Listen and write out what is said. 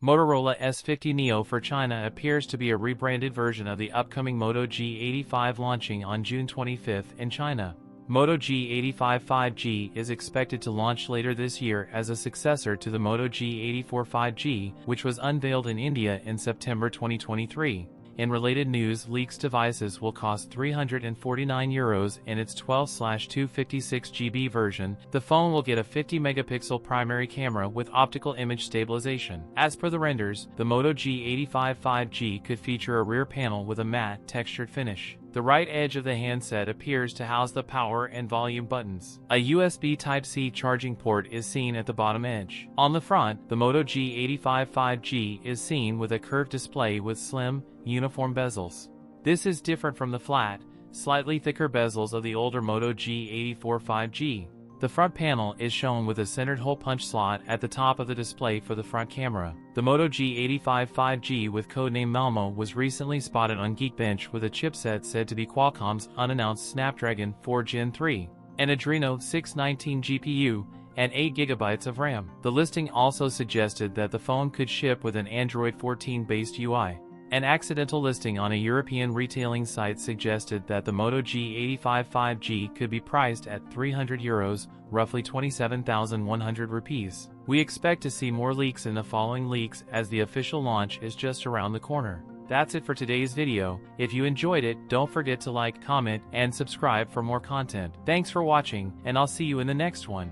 Motorola S50 Neo for China appears to be a rebranded version of the upcoming Moto G85 launching on June 25 in China. Moto G85 5G is expected to launch later this year as a successor to the Moto G84 5G, which was unveiled in India in September 2023. In related news, leaks devices will cost €349 in its 12/256GB version. The phone will get a 50-megapixel primary camera with optical image stabilization. As per the renders, the Moto G85 5G could feature a rear panel with a matte, textured finish. The right edge of the handset appears to house the power and volume buttons. A USB Type-C charging port is seen at the bottom edge. On the front, the Moto G85 5G is seen with a curved display with slim, uniform bezels. This is different from the flat, slightly thicker bezels of the older Moto G84 5G. The front panel is shown with a centered hole punch slot at the top of the display for the front camera. The Moto G85 5G with codename Malmo was recently spotted on Geekbench with a chipset said to be Qualcomm's unannounced Snapdragon 4 Gen 3, an Adreno 619 GPU, and 8GB of RAM. The listing also suggested that the phone could ship with an Android 14-based UI. An accidental listing on a European retailing site suggested that the Moto G85 5G could be priced at €300, roughly 27,100 rupees. We expect to see more leaks in the following leaks as the official launch is just around the corner. That's it for today's video. If you enjoyed it, don't forget to like, comment, and subscribe for more content. Thanks for watching, and I'll see you in the next one.